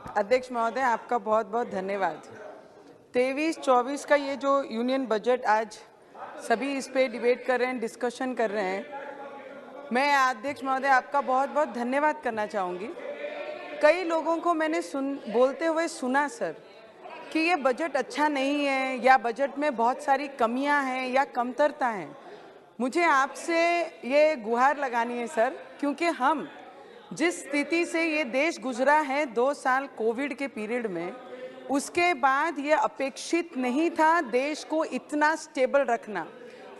अध्यक्ष महोदय, आपका बहुत बहुत धन्यवाद। 23-24 का ये जो यूनियन बजट आज सभी इस पे डिबेट कर रहे हैं, डिस्कशन कर रहे हैं, मैं अध्यक्ष महोदय आपका बहुत बहुत धन्यवाद करना चाहूँगी। कई लोगों को मैंने बोलते हुए सुना सर कि ये बजट अच्छा नहीं है या बजट में बहुत सारी कमियां हैं या कमतरता हैं। मुझे आपसे ये गुहार लगानी है सर, क्योंकि हम जिस स्थिति से ये देश गुजरा है 2 साल कोविड के पीरियड में, उसके बाद ये अपेक्षित नहीं था देश को इतना स्टेबल रखना।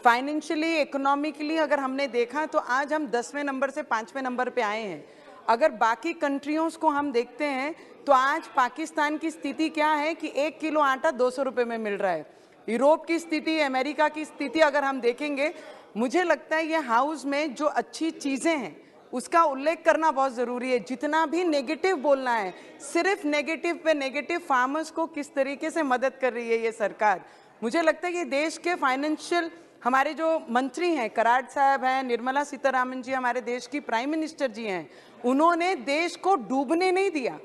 फाइनेंशियली, इकोनॉमिकली अगर हमने देखा तो आज हम 10वें नंबर से 5वें नंबर पे आए हैं। अगर बाकी कंट्रियों को हम देखते हैं तो आज पाकिस्तान की स्थिति क्या है कि 1 किलो आटा 200 रुपये में मिल रहा है। यूरोप की स्थिति, अमेरिका की स्थिति अगर हम देखेंगे, मुझे लगता है ये हाउस में जो अच्छी चीज़ें हैं उसका उल्लेख करना बहुत ज़रूरी है। जितना भी नेगेटिव बोलना है, सिर्फ नेगेटिव पे नेगेटिव, फार्मर्स को किस तरीके से मदद कर रही है ये सरकार। मुझे लगता है कि देश के फाइनेंशियल हमारे जो मंत्री हैं, कराड़ साहब हैं, निर्मला सीतारामन जी हमारे देश की प्राइम मिनिस्टर जी हैं, उन्होंने देश को डूबने नहीं दिया।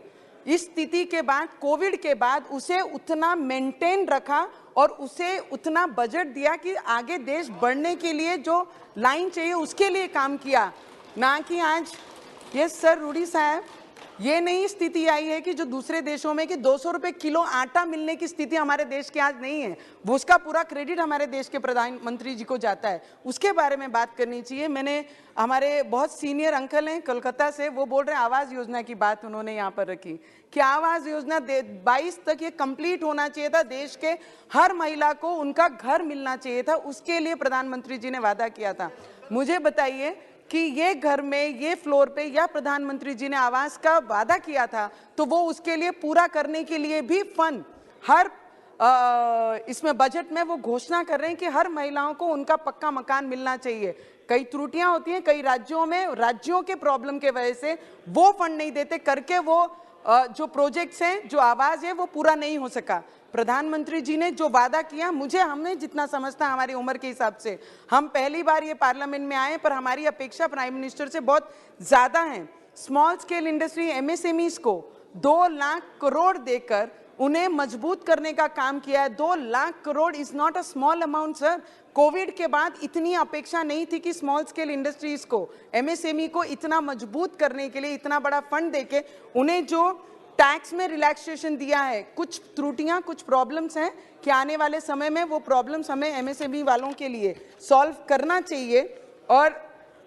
इस स्थिति के बाद, कोविड के बाद उसे उतना मेंटेन रखा और उसे उतना बजट दिया कि आगे देश बढ़ने के लिए जो लाइन चाहिए उसके लिए काम किया, ना कि आज ये सर रूडी साहब, ये नहीं स्थिति आई है कि जो दूसरे देशों में कि 200 रुपये किलो आटा मिलने की स्थिति हमारे देश की आज नहीं है। वो उसका पूरा क्रेडिट हमारे देश के प्रधानमंत्री जी को जाता है, उसके बारे में बात करनी चाहिए। मैंने, हमारे बहुत सीनियर अंकल हैं कोलकाता से, वो बोल रहे हैं आवास योजना की बात उन्होंने यहाँ पर रखी कि आवास योजना 22 तक ये कंप्लीट होना चाहिए था, देश के हर महिला को उनका घर मिलना चाहिए था, उसके लिए प्रधानमंत्री जी ने वादा किया था। मुझे बताइए कि ये घर में, ये फ्लोर पे या प्रधानमंत्री जी ने आवास का वादा किया था तो वो उसके लिए पूरा करने के लिए भी फंड हर इसमें बजट में वो घोषणा कर रहे हैं कि हर महिलाओं को उनका पक्का मकान मिलना चाहिए। कई त्रुटियां होती हैं कई राज्यों में, राज्यों के प्रॉब्लम के वजह से वो फंड नहीं देते करके वो जो प्रोजेक्ट्स हैं, जो आवाज है, वो पूरा नहीं हो सका। प्रधानमंत्री जी ने जो वादा किया, मुझे, हमने जितना समझता हमारी उम्र के हिसाब से, हम पहली बार ये पार्लियामेंट में आए, पर हमारी अपेक्षा प्राइम मिनिस्टर से बहुत ज़्यादा है। स्मॉल स्केल इंडस्ट्री, एमएसएमईज को 2 लाख करोड़ देकर उन्हें मजबूत करने का काम किया है। 2 lakh crore is not a small amount sir. Covid के बाद इतनी अपेक्षा नहीं थी कि स्मॉल स्केल इंडस्ट्रीज को, एमएसएमई को इतना मजबूत करने के लिए इतना बड़ा फंड देके उन्हें जो टैक्स में रिलैक्सेशन दिया है। कुछ त्रुटियां, कुछ प्रॉब्लम्स हैं कि आने वाले समय में वो प्रॉब्लम्स हमें एमएसएमई वालों के लिए सॉल्व करना चाहिए। और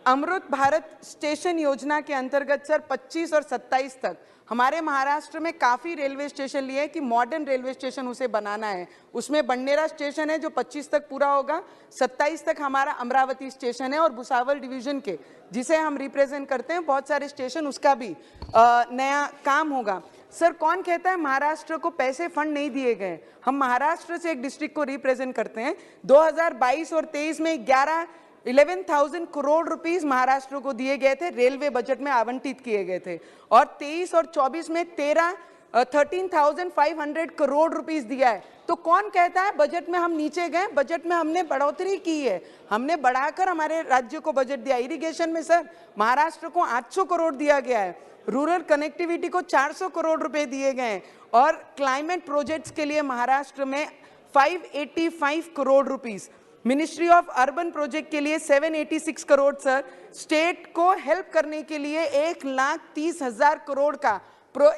अमृत भारत स्टेशन योजना के अंतर्गत सर 25 और 27 तक हमारे महाराष्ट्र में काफ़ी रेलवे स्टेशन लिए हैं कि मॉडर्न रेलवे स्टेशन उसे बनाना है। उसमें बंडेरा स्टेशन है जो 25 तक पूरा होगा, 27 तक हमारा अमरावती स्टेशन है और भुसावल डिवीजन के, जिसे हम रिप्रेजेंट करते हैं, बहुत सारे स्टेशन, उसका भी नया काम होगा। सर कौन कहता है महाराष्ट्र को पैसे फंड नहीं दिए गए? हम महाराष्ट्र से एक डिस्ट्रिक्ट को रिप्रेजेंट करते हैं। 2022 और 23 में 11,000 करोड़ रुपीस महाराष्ट्र को दिए गए थे, रेलवे बजट में आवंटित किए गए थे। और 23 और 24 में 13,500 करोड़ रुपीस दिया है। तो कौन कहता है बजट में हम नीचे गए? बजट में हमने बढ़ोतरी की है, हमने बढ़ाकर हमारे राज्य को बजट दिया। इरिगेशन में सर महाराष्ट्र को 800 करोड़ दिया गया है, रूरल कनेक्टिविटी को 400 करोड़ रुपए दिए गए हैं, और क्लाइमेट प्रोजेक्ट्स के लिए महाराष्ट्र में 585 crore rupees, ministry of urban project के लिए 786 करोड़ सर, स्टेट को हेल्प करने के लिए 1,30,000 करोड़ का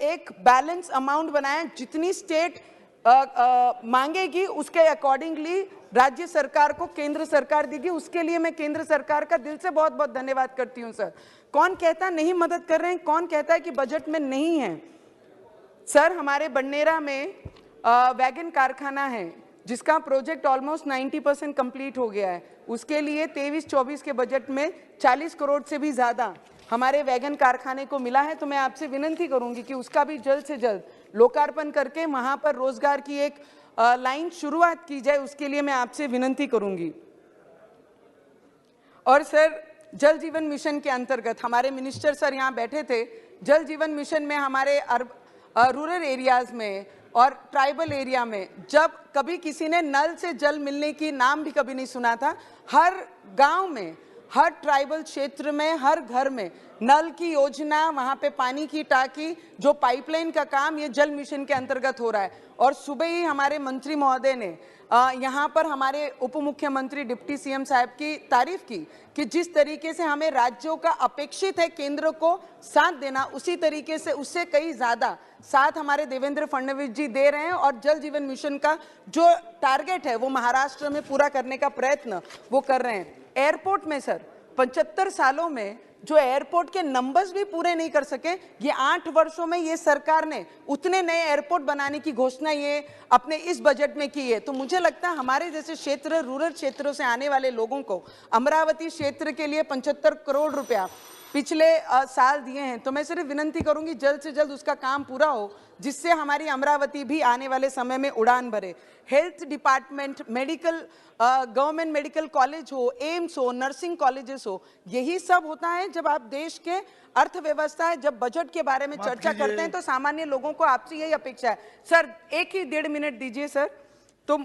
एक बैलेंस अमाउंट बनाया। जितनी स्टेट मांगेगी उसके अकॉर्डिंगली राज्य सरकार को केंद्र सरकार देगी। उसके लिए मैं केंद्र सरकार का दिल से बहुत बहुत धन्यवाद करती हूं सर। कौन कहता नहीं मदद कर रहे हैं? कौन कहता है कि बजट में नहीं है? सर हमारे बंडेरा में वैगन कारखाना है जिसका प्रोजेक्ट ऑलमोस्ट 90% कंप्लीट हो गया है। उसके लिए 23-24 के बजट में 40 करोड़ से भी ज़्यादा हमारे वैगन कारखाने को मिला है। तो मैं आपसे विनती करूंगी कि उसका भी जल्द से जल्द लोकार्पण करके वहां पर रोजगार की एक लाइन शुरुआत की जाए, उसके लिए मैं आपसे विनती करूंगी। और सर जल जीवन मिशन के अंतर्गत हमारे मिनिस्टर सर यहाँ बैठे थे। जल जीवन मिशन में हमारे रूरल एरियाज में और ट्राइबल एरिया में जब कभी किसी ने नल से जल मिलने की नाम भी कभी नहीं सुना था, हर गांव में हर ट्राइबल क्षेत्र में हर घर में नल की योजना, वहां पे पानी की टाकी, जो पाइपलाइन का काम, ये जल मिशन के अंतर्गत हो रहा है। और सुबह ही हमारे मंत्री महोदय ने यहाँ पर हमारे उप मुख्यमंत्री डिप्टी सीएम साहब की तारीफ की कि जिस तरीके से हमें राज्यों का अपेक्षित है केंद्र को साथ देना, उसी तरीके से उससे कई ज्यादा साथ हमारे देवेंद्र फडणवीस जी दे रहे हैं। और जल जीवन मिशन का जो टारगेट है वो महाराष्ट्र में पूरा करने का प्रयत्न वो कर रहे हैं। एयरपोर्ट में सर 75 सालों में जो एयरपोर्ट के नंबर्स भी पूरे नहीं कर सके, ये 8 वर्षों में ये सरकार ने उतने नए एयरपोर्ट बनाने की घोषणा ये अपने इस बजट में की है। तो मुझे लगता है हमारे जैसे क्षेत्र, रूरल क्षेत्रों से आने वाले लोगों को अमरावती क्षेत्र के लिए 75 करोड़ रुपया पिछले साल दिए हैं। तो मैं सिर्फ विनती करूंगी जल्द से जल्द उसका काम पूरा हो, जिससे हमारी अमरावती भी आने वाले समय में उड़ान भरे। Health department, medical, government medical college हो, एम्स हो, नर्सिंग कॉलेजेस हो, यही सब होता है जब आप देश के अर्थव्यवस्था है, जब बजट के बारे में चर्चा करते हैं तो सामान्य लोगों को आपसे यही अपेक्षा है। सर 1.5 मिनिट दीजिए सर। तो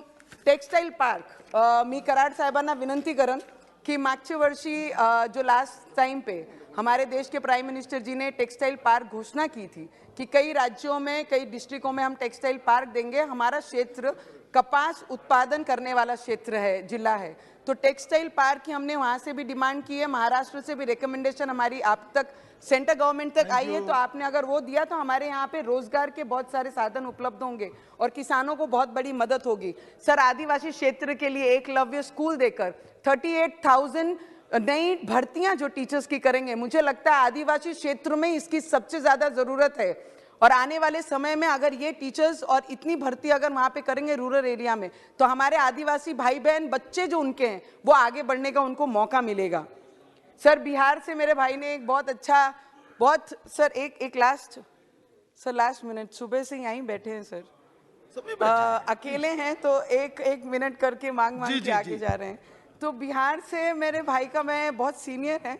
टेक्सटाईल पार्क मी कराड साहेबांना विनंती करेन की मागच्या वर्षी जो लास्ट टाइम पे हमारे देश के प्राइम मिनिस्टर जी ने टेक्सटाइल पार्क घोषणा की थी कि कई राज्यों में, कई डिस्ट्रिक्टों में हम टेक्सटाइल पार्क देंगे। हमारा क्षेत्र कपास उत्पादन करने वाला क्षेत्र है, जिला है, तो टेक्सटाइल पार्क की हमने वहां से भी डिमांड की है। महाराष्ट्र से भी रिकमेंडेशन हमारी आप तक, सेंट्रल गवर्नमेंट तक आई है। तो आपने अगर वो दिया तो हमारे यहाँ पे रोजगार के बहुत सारे साधन उपलब्ध होंगे और किसानों को बहुत बड़ी मदद होगी। सर आदिवासी क्षेत्र के लिए एकलव्य स्कूल देकर 38,000 नई भर्तियां जो टीचर्स की करेंगे, मुझे लगता है आदिवासी क्षेत्र में इसकी सबसे ज्यादा जरूरत है। और आने वाले समय में अगर ये टीचर्स और इतनी भर्ती अगर वहां पे करेंगे रूरल एरिया में, तो हमारे आदिवासी भाई बहन, बच्चे जो उनके हैं, वो आगे बढ़ने का उनको मौका मिलेगा। सर बिहार से मेरे भाई ने एक बहुत अच्छा, बहुत सर एक लास्ट मिनट, सुबह से यहीं बैठे हैं सर, अकेले हैं तो एक मिनट करके मांग के आगे जा रहे हैं। तो बिहार से मेरे भाई का, मैं बहुत सीनियर है,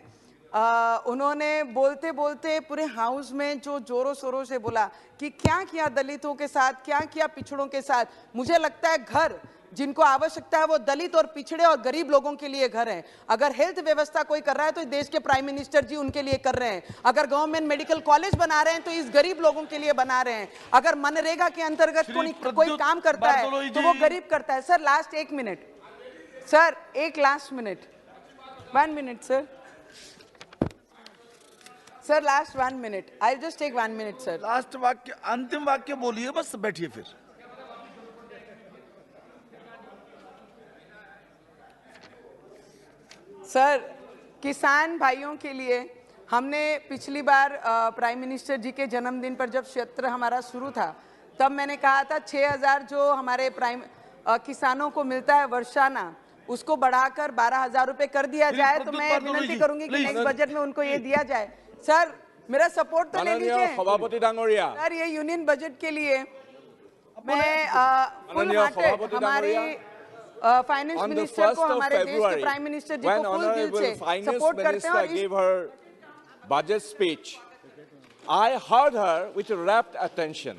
उन्होंने बोलते बोलते पूरे हाउस में जो जोरों शोरों से बोला कि क्या किया दलितों के साथ, क्या किया पिछड़ों के साथ। मुझे लगता है घर जिनको आवश्यकता है वो दलित और पिछड़े और गरीब लोगों के लिए घर है। अगर हेल्थ व्यवस्था कोई कर रहा है तो देश के प्राइम मिनिस्टर जी उनके लिए कर रहे हैं। अगर गवर्नमेंट मेडिकल कॉलेज बना रहे हैं तो इस गरीब लोगों के लिए बना रहे हैं। अगर मनरेगा के अंतर्गत कोई काम करता है तो वो गरीब करता है। सर लास्ट 1 मिनट सर, एक last minute, 1 minute sir, sir last 1 minute, I just take 1 minute sir. Last वाक्य, अंतिम वाक्य बोलिए, बस बैठिए फिर। सर किसान भाइयों के लिए हमने पिछली बार प्राइम मिनिस्टर जी के जन्मदिन पर जब सत्र हमारा शुरू था, तब मैंने कहा था 6,000 जो हमारे किसानों को मिलता है वर्षाना, उसको बढ़ाकर 12,000 रुपए कर दिया जाए। तो मैं विनती करूंगी कि नेक्स्ट बजट में उनको ये दिया जाए। सर मेरा सपोर्ट तो ले लीजिए सर, ये यूनियन बजट के लिए मैं फुल हार्टेड हमारी फाइनेंस मिनिस्टर को, हमारे देश के प्राइम मिनिस्टर जी को फुल दिल से सपोर्ट करते हैं। और budget speech, I heard her with rapt attention.